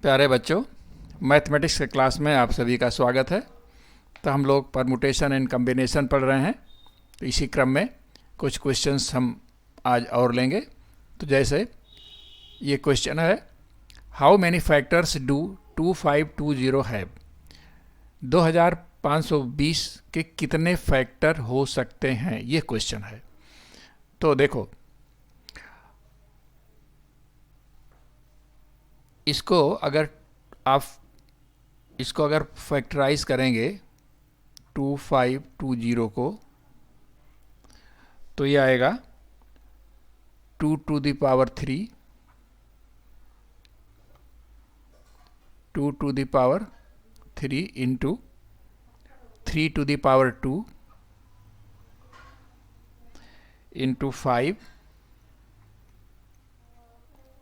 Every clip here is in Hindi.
प्यारे बच्चों, मैथमेटिक्स के क्लास में आप सभी का स्वागत है। तो हम लोग परमुटेशन एंड कम्बिनेशन पढ़ रहे हैं। तो इसी क्रम में कुछ क्वेश्चंस हम आज और लेंगे। तो जैसे ये क्वेश्चन है, how many factors do 2520 have? 2520 के कितने फैक्टर हो सकते हैं, ये क्वेश्चन है। तो देखो, इसको अगर आप इसको अगर फैक्टराइज करेंगे 2520 को, तो ये आएगा 2 to the power 3, 2 to the power 3 into 3 to the power 2 into 5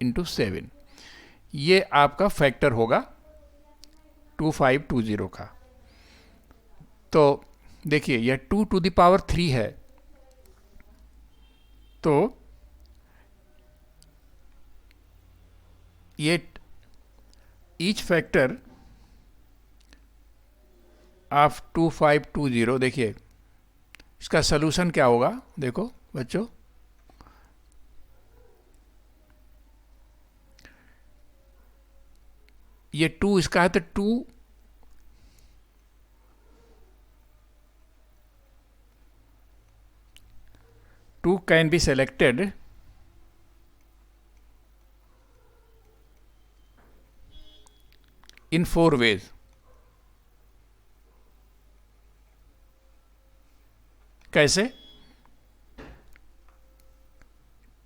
into 7। ये आपका फैक्टर होगा 2520 का। तो देखिए, यह 2 to the power 3 है, तो ये ईच फैक्टर ऑफ 2520, देखिए इसका सलूशन क्या होगा। देखो बच्चों, ये 2 इसका है, तो 2 can be selected in 4 ways. कैसे?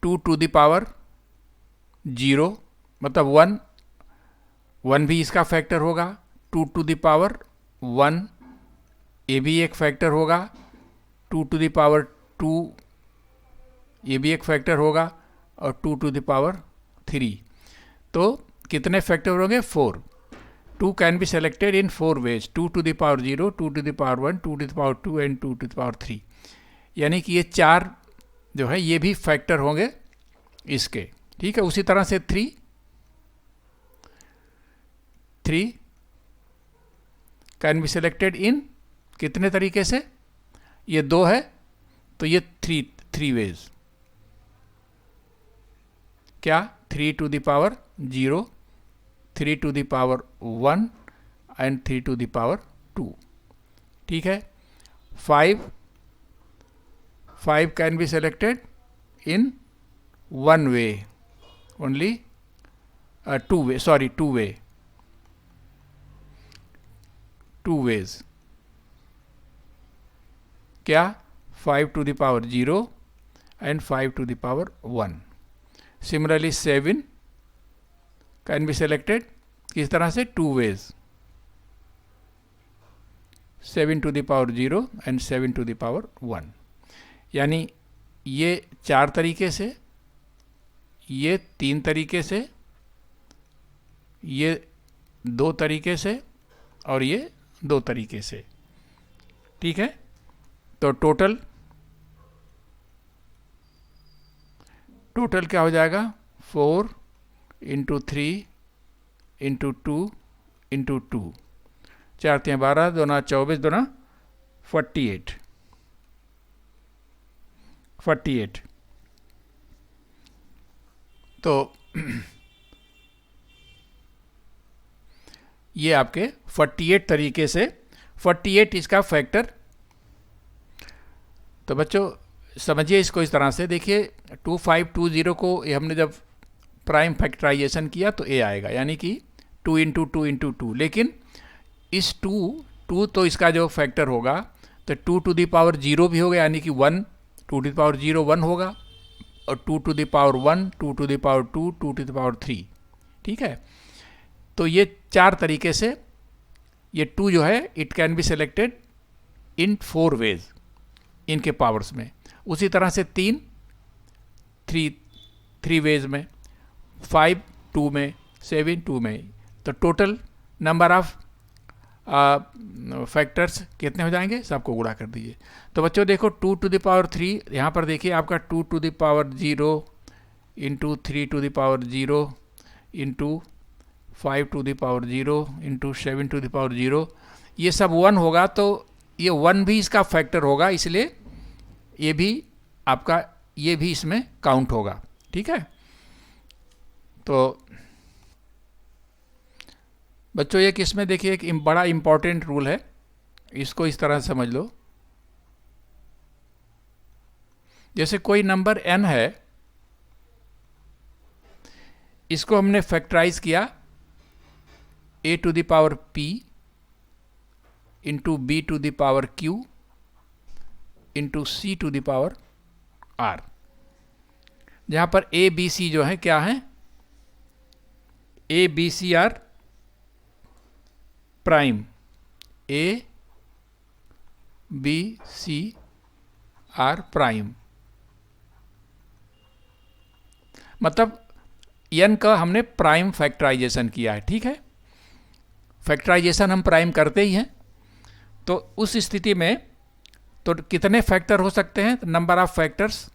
2 to the power 0 मतलब 1 भी इसका फैक्टर होगा। 2 to the power 1 ये भी एक फैक्टर होगा। 2 to the power 2 ये भी एक फैक्टर होगा, और 2 to the power 3। तो कितने फैक्टर होंगे? 4। 2 can be selected in 4 ways: 2 to the power 0, 2 to the power 1, 2 to the power 2 and 2 to the power 3। यानी कि ये 4 जो है ये भी फैक्टर होंगे इसके। ठीक है, उसी तरह से 3 कैन बी सेलेक्टेड इन कितने तरीके से? ये 2 है, तो ये 3 वेज। क्या? 3 to the power 0, 3 to the power 1 and 3 to the power 2। ठीक है। 5 can be selected in 1 way only, 2 way, sorry 2 ways. क्या? 5 to the power 0 and 5 to the power 1। Similarly 7 can be selected किस तरह से? 2 ways, 7 to the power 0 and 7 to the power 1। यानी ये 4 तरीके से, ये 3 तरीके से, ये 2 तरीके से, और ये 2 तरीके से। ठीक है। तो टोटल क्या हो जाएगा? 4 इंटू 3 इंटू 2 इंटू 2, 4 3 12, 2 9 24, 2 9 48। तो ये आपके 48 तरीके से, 48 इसका फैक्टर। तो बच्चों समझिए इसको इस तरह से। देखिए 2520 को हमने जब प्राइम फैक्टराइजेशन किया तो ए आएगा, यानी कि 2 इंटू 2 इंटू 2। लेकिन इस 2 तो इसका जो फैक्टर होगा, तो 2 to the power 0 भी होगा, यानी कि 1, 2 to the power 0 1 होगा, और 2 to the power 1, 2 to the power 2, 2 to the power 3। ठीक है। तो ये 4 तरीके से ये 2 जो है it can be selected in 4 ways इनके पावर्स में। उसी तरह से 3 वेज में, 5 2 में, 7 2 में। तो टोटल नंबर ऑफ फैक्टर्स कितने हो जाएंगे? सबको गुणा कर दीजिए। तो बच्चों देखो 2 to the power 3, यहाँ पर देखिए आपका 2 to the power 0 into 3 to the power 0 into 5 to the power 0 into 7 to the power 0, ये सब 1 होगा तो ये 1 भी इसका फैक्टर होगा, इसलिए ये भी आपका ये भी इसमें काउंट होगा। ठीक है, तो बच्चों एक इसमें देखिए एक बड़ा इंपॉर्टेंट रूल है, इसको इस तरह समझ लो। जैसे कोई नंबर n है, इसको हमने फैक्टराइज किया a to the power p into b to the power q into c to the power r, जहां पर a b c जो है क्या है, a b c are prime, a b c are prime, मतलब n का हमने प्राइम फैक्टराइजेशन किया है। ठीक है, फैक्टराइजेशन हम प्राइम करते ही हैं, तो उस स्थिति में तो कितने फैक्टर हो सकते हैं, number of factors,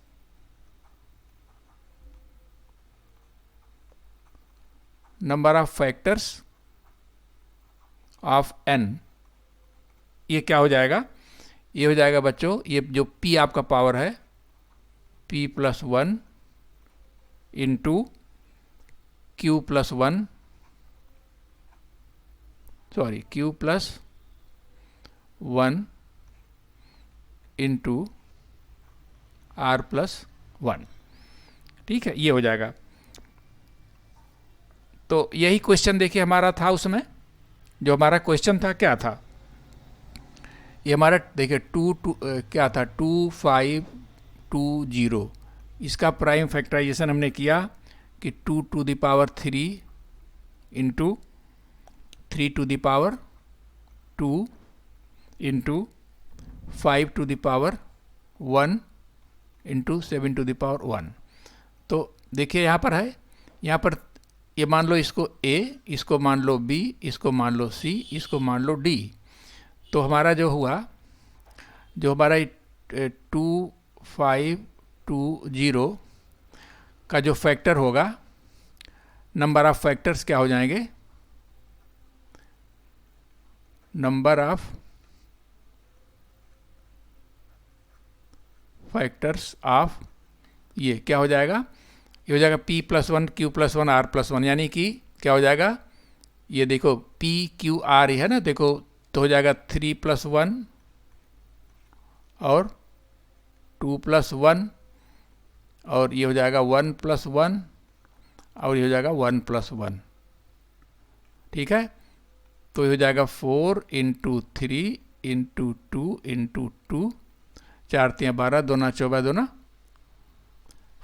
number of factors of n, ये क्या हो जाएगा, ये हो जाएगा बच्चों, ये जो p आपका पावर है p plus 1 into q plus 1, sorry q plus 1 into r plus 1। ठीक है, ये हो जाएगा। तो यही क्वेश्चन देखिए हमारा था, उसमें जो हमारा क्वेश्चन था क्या था, ये हमारा देखिए क्या था 2 5 2 0, इसका प्राइम फैक्टराइजेशन हमने किया कि 2 to the power 3 into 3 to the power 2 into 5 to the power 1 into 7 to the power 1। तो देखिए यहाँ पर है, यहाँ पर ये मान लो इसको a, इसको मान लो b, इसको मान लो c, इसको मान लो d। तो हमारा जो हुआ, जो हमारा 2 5 2 0 का जो फैक्टर होगा, नंबर ऑफ फैक्टर्स क्या हो जाएंगे, नंबर ऑफ फैक्टर्स ऑफ ये क्या हो जाएगा, ये हो जाएगा p plus 1 q plus 1 r plus 1, यानी कि क्या हो जाएगा, ये देखो p q r है ना, देखो तो हो जाएगा 3 प्लस 1 और 2 प्लस 1 और ये हो जाएगा 1 प्लस 1 और ये हो जाएगा 1 प्लस 1। ठीक है, तो ये हो जाएगा 4 इंटू 3 इंटू 2 इंटू 2, 4 3 12, 2 9 14, 2 9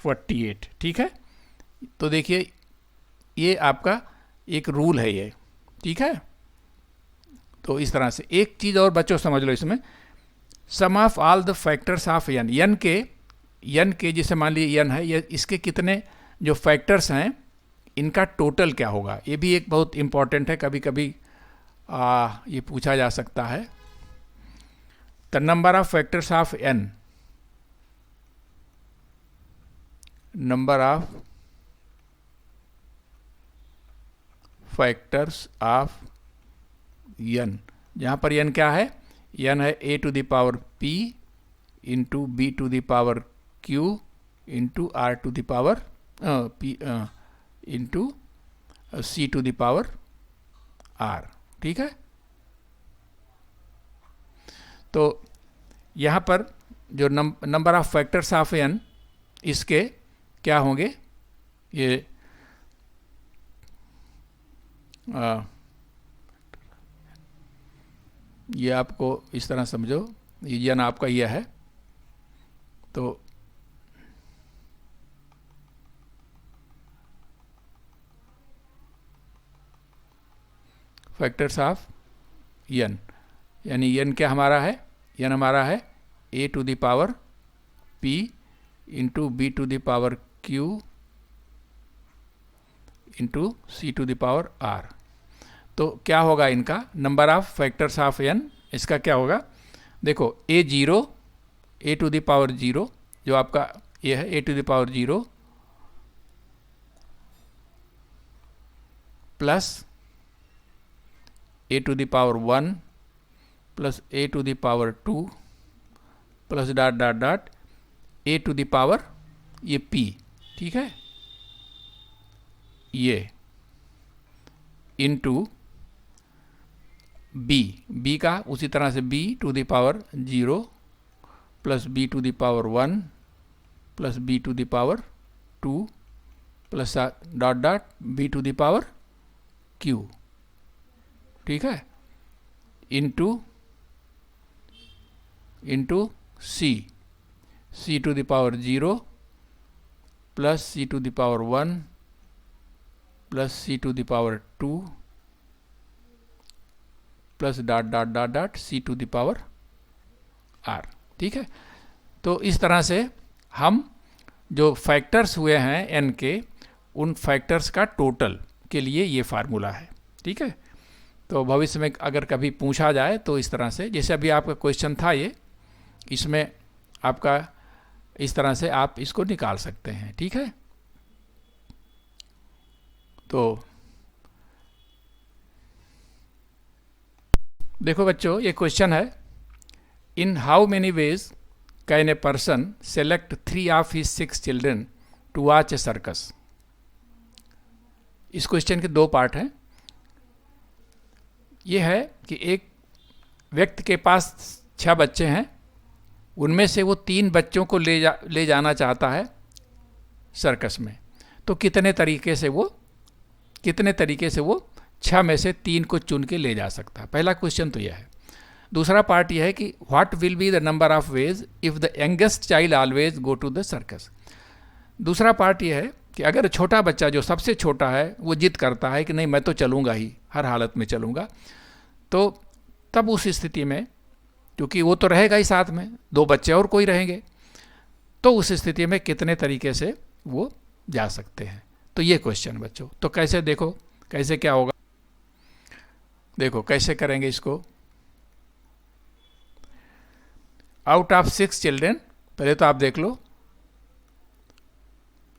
48। ठीक है, तो देखिए ये आपका एक रूल है ये। ठीक है, तो इस तरह से एक चीज़ और बच्चों समझ लो इसमें, sum of all the factors of n, n के जैसे मान लीजिए n है, ये इसके कितने जो फैक्टर्स हैं इनका टोटल क्या होगा, ये भी एक बहुत इंपॉर्टेंट है, कभी कभी ये पूछा जा सकता है। The number of factors of n, number of factors of n, जहाँ पर n क्या है, n है a to the power p into b to the power q into r to the power p into c to the power r। ठीक है, तो यहाँ पर जो number of factors of n, इसके क्या होंगे, ये आपको इस तरह समझो, ये n आपका यह है, तो फैक्टर्स ऑफ n, यानी n क्या हमारा है, n हमारा है a to the power p into b to the power q into c to the power r। तो क्या होगा इनका number of factors of n, इसका क्या होगा, देखो a0, a to the power 0 जो आपका ये है a to the power 0 plus a to the power 1 plus a to the power 2 plus dot dot dot a to the power ये p, ठीक है, ये इनटू b का उसी तरह से b to the power 0 plus b to the power 1 plus b to the power 2 plus dot dot b to the power q, ठीक है, into c to the power 0 plus c to the power 1 plus c to the power 2 plus dot dot dot dot c to the power r, ठीक है। तो इस तरह से हम जो फैक्टर्स हुए हैं n के, उन फैक्टर्स का टोटल के लिए ये फार्मूला है, ठीक है। तो भविष्य में अगर कभी पूछा जाए तो इस तरह से, जैसे अभी आपका क्वेश्चन था ये, इसमें आपका इस तरह से आप इसको निकाल सकते हैं, ठीक है। तो देखो बच्चों, ये क्वेश्चन है, in how many ways can a person select 3 of his 6 children to watch a circus. इस क्वेश्चन के 2 पार्ट हैं। ये है कि एक व्यक्ति के पास 6 बच्चे हैं, उनमें से वो 3 बच्चों को ले जाना चाहता है सर्कस में, तो कितने तरीके से वो 6 में से 3 को चुन के ले जा सकता है। पहला क्वेश्चन तो यह है। दूसरा पार्ट यह है कि what will be the number of ways if the youngest child always go to the circus. दूसरा पार्ट यह है कि अगर छोटा बच्चा, जो सबसे छोटा है, वो जिद करता है कि नहीं मैं तो चलूँगा ही, हर हालत में चलूँगा, तो तब उस स्थिति में, क्योंकि वो तो रहेगा ही साथ में, 2 बच्चे और कोई रहेंगे, तो उस स्थिति में कितने तरीके से वो जा सकते हैं। तो ये क्वेश्चन बच्चों, तो कैसे देखो कैसे क्या होगा, देखो कैसे करेंगे इसको। आउट ऑफ 6 चिल्ड्रन, पहले तो आप देख लो,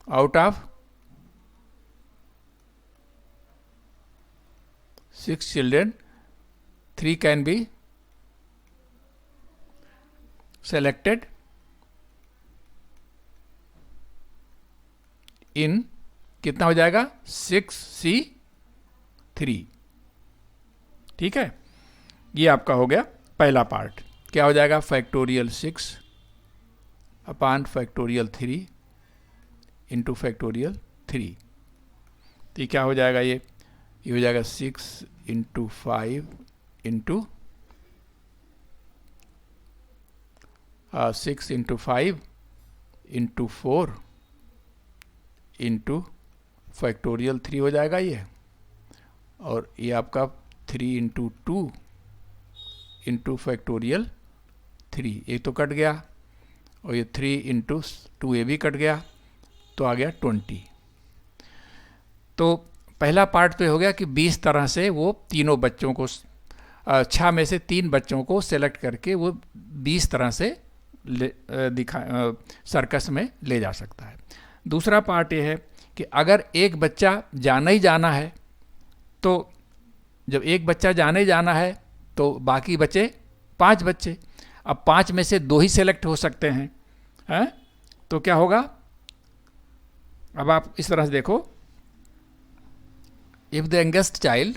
out of 6 children 3 can be selected in, कितना हो जाएगा 6c3, ठीक है। ये आपका हो गया पहला पार्ट। क्या हो जाएगा, factorial 6 upon factorial 3 into factorial 3। तो क्या हो जाएगा, ये हो जाएगा 6 into 5 into 6 into 5 into 4 into factorial 3 हो जाएगा ये, और ये आपका 3 इंटू 2 इंटू फैक्टोरियल 3, ये तो कट गया, और ये 3 इंटू 2 ये भी कट गया, तो आ गया 20। तो पहला पार्ट तो हो गया कि 20 तरह से वो तीनों बच्चों को, 6 में से 3 बच्चों को सेलेक्ट करके वो 20 तरह से सर्कस में ले जा सकता है। दूसरा पार्ट ये है कि अगर एक बच्चा जाना ही जाना है, तो जब एक बच्चा जाने ही जाना है तो बाकी बचे 5 बच्चे। अब 5 में से 2 ही सेलेक्ट हो सकते हैं, हैं? तो क्या होगा, अब आप इस तरह से देखो, if the youngest child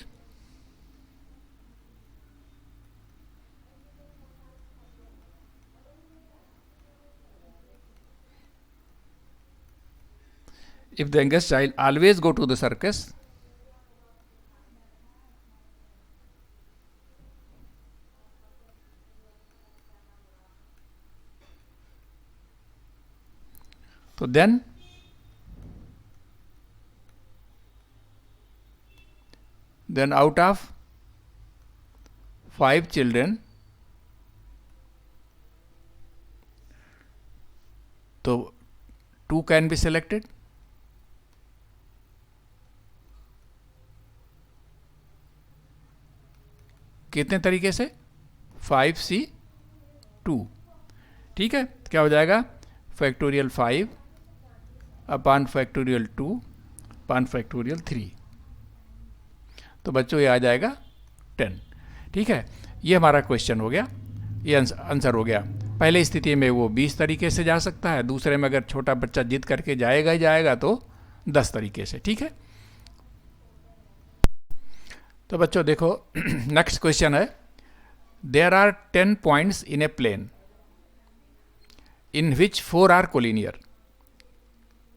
always go to the circus, so then out of 5 children, so 2 can be selected, कितने तरीके से, 5c2, ठीक है। क्या हो जाएगा, factorial 5 upon factorial 2 upon factorial 3। तो बच्चों ये आ जाएगा 10। ठीक है, ये हमारा क्वेश्चन हो गया, ये आंसर हो गया। पहले स्थिति में वो 20 तरीके से जा सकता है, दूसरे में अगर छोटा बच्चा जिद करके जाएगा ही जाएगा तो 10 तरीके से। ठीक है, तो बच्चों देखो नेक्स्ट क्वेश्चन है, there are 10 points in a plane in which 4 are collinear.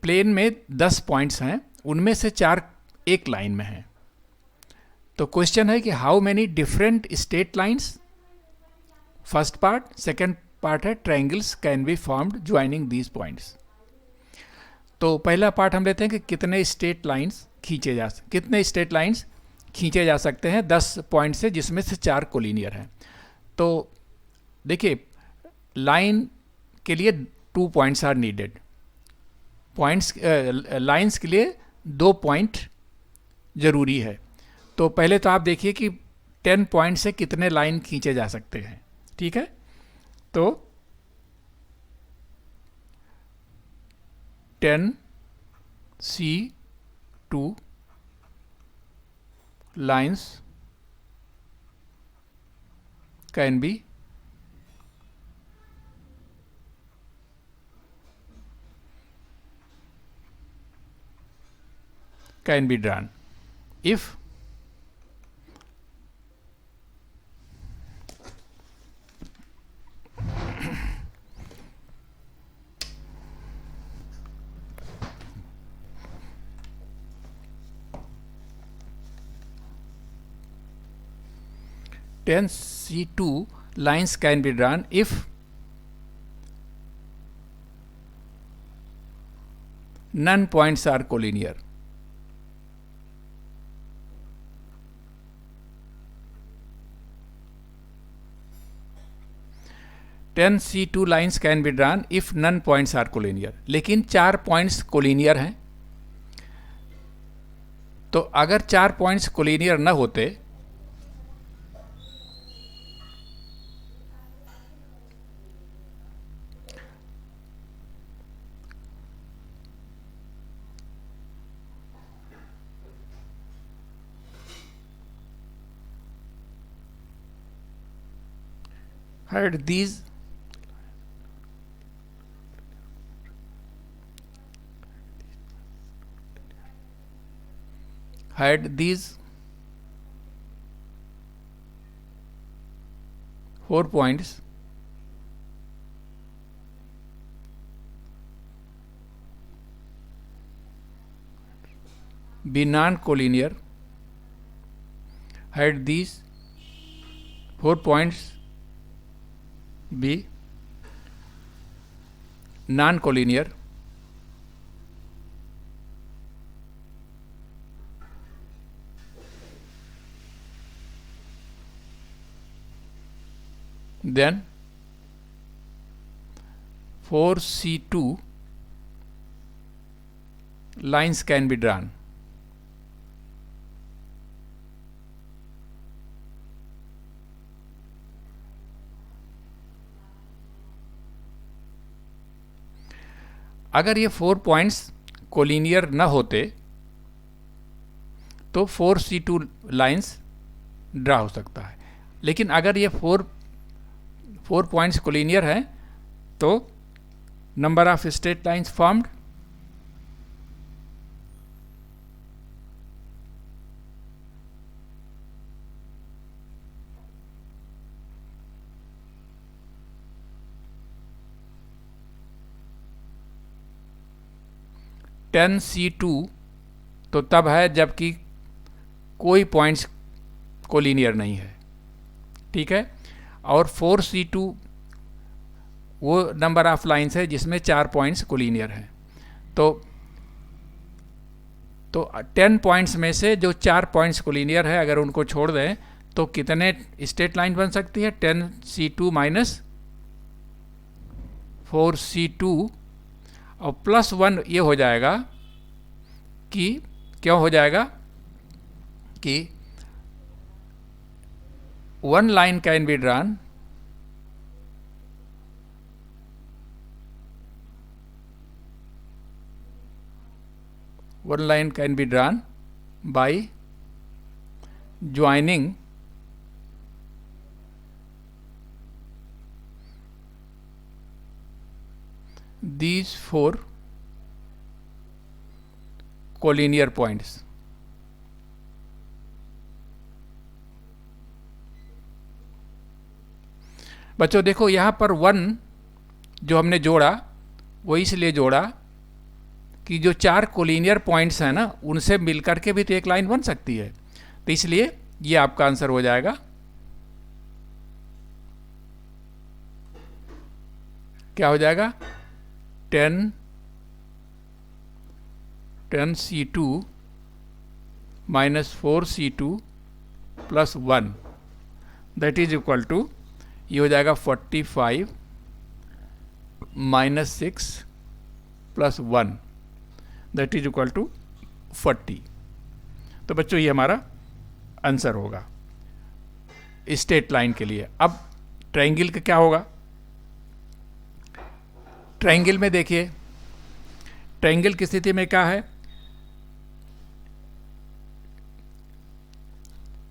Plane में 10 पॉइंट्स हैं, उनमें से 4 एक लाइन में हैं। तो क्वेश्चन है कि how many different straight lines, first part, second part है triangles can be formed joining these points. तो पहला पार्ट हम लेते हैं कि कितने स्ट्रेट लाइंस खींचे जा सकते हैं 10 पॉइंट से, जिसमें से 4 कोलिनियर हैं। तो देखिए, लाइन के लिए 2 पॉइंट्स आर नीडेड, लाइंस के लिए 2 पॉइंट जरूरी है। तो पहले तो आप देखिए कि 10 पॉइंट से कितने लाइन खींचे जा सकते हैं। ठीक है, तो 10C2 lines can be drawn if 10C2 lines can be drawn if none points are collinear. C2 lines can be drawn if none points are collinear. लेकिन 4 पॉइंट्स कोलिनियर हैं। तो अगर 4 पॉइंट्स कोलिनियर न होते had these four points be non-collinear, had these 4 points be non-collinear, then 4C2 lines can be drawn. अगर ये 4 पॉइंट्स कोलिनियर न होते तो 4C2 लाइंस ड्रा हो सकता है। लेकिन अगर ये 4 पॉइंट्स कोलिनियर हैं तो number of straight lines formed C2 तो तब है जबकि कोई पॉइंट्स कोलिनियर नहीं है। ठीक है, और 4C2 वो नंबर ऑफ लाइंस है जिसमें 4 पॉइंट्स कोलिनियर हैं। तो 10 पॉइंट्स में से जो 4 पॉइंट्स कोलिनियर है, अगर उनको छोड़ दें तो कितने स्ट्रेट लाइन बन सकती है? 10C2 माइनस 4C2 और +1 ये हो जाएगा कि क्यों हो जाएगा कि 1 line can be drawn by joining these 4 collinear points. बच्चों देखो यहाँ पर 1 जो हमने जोड़ा वो इसलिए जोड़ा कि जो 4 कोलिनियर पॉइंट्स हैं ना उनसे मिलकर के भी तो एक लाइन बन सकती है, तो इसलिए ये आपका आंसर हो जाएगा। क्या हो जाएगा? 10c2 minus 4c2 plus 1 that is equal to, ये हो जाएगा 45 minus 6 plus 1 that is equal to 40। तो बच्चों ये हमारा आंसर होगा स्ट्रेट लाइन के लिए। अब ट्रायंगल का क्या होगा? ट्रायंगल में देखिए, ट्रायंगल की स्थिति में क्या है?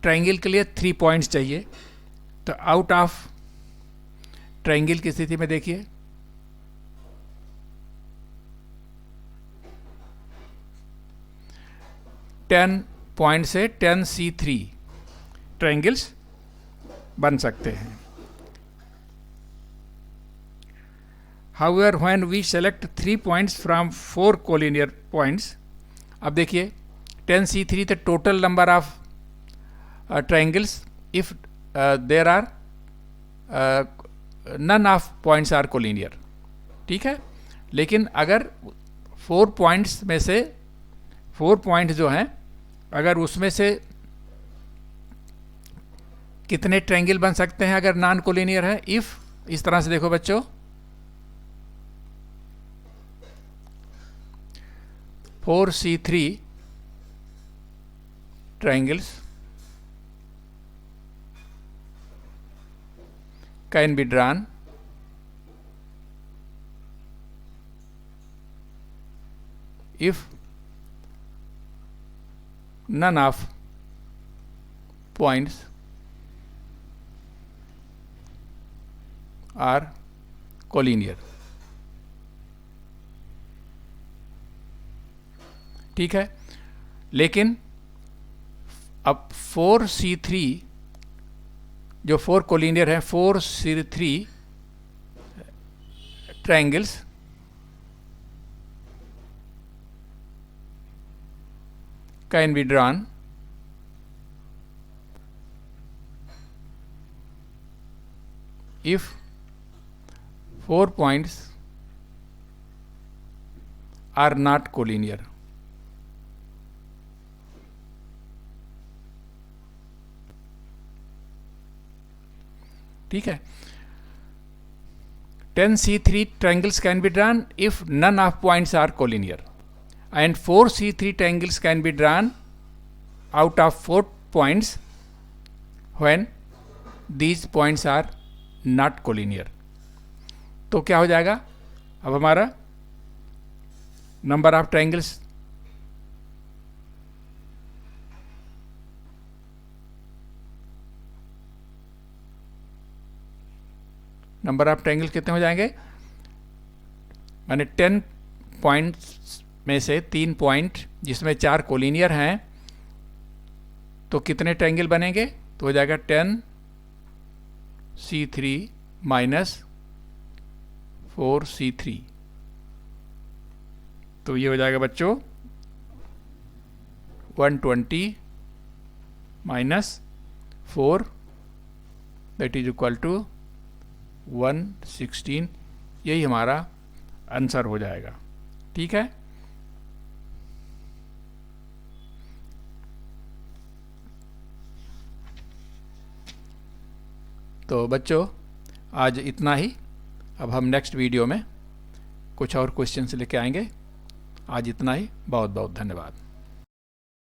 ट्रायंगल के लिए 3 पॉइंट्स चाहिए। तो आउट ऑफ ट्रायंगल की स्थिति में देखिए, टेन पॉइंट से 10c3 ट्रायंगल्स बन सकते हैं। However, when we select 3 points from 4 collinear points, अब देखिए 10c3 the total number of triangles if there are none of points are collinear, ठीक है। लेकिन अगर 4 पॉइंट्स में से 4 पॉइंट जो हैं, अगर उसमें से कितने ट्रायंगल बन सकते हैं अगर नॉन कोलिनियर है? इफ, इस तरह से देखो बच्चों, 4c3 triangles can be drawn if none of points are collinear, ठीक है। लेकिन अब 4c3 जो 4 कोलिनियर है, 4c3 triangles can be drawn if 4 points are not collinear, ठीक है। 10c3 triangles can be drawn if none of points are collinear, and 4c3 triangles can be drawn out of 4 points when these points are not collinear। तो क्या हो जाएगा? अब हमारा नंबर ऑफ ट्रायंगल्स कितने हो जाएंगे? माने 10 पॉइंट्स में से 3 पॉइंट जिसमें 4 कोलिनियर हैं, तो कितने ट्रायंगल बनेंगे? तो हो जाएगा 10c3 माइनस 4c3। तो ये हो जाएगा बच्चों 120 minus 4 that is equal to 116। यही हमारा आंसर हो जाएगा, ठीक है। तो बच्चों आज इतना ही। अब हम नेक्स्ट वीडियो में कुछ और क्वेश्चंस लेके आएंगे। आज इतना ही। बहुत बहुत धन्यवाद।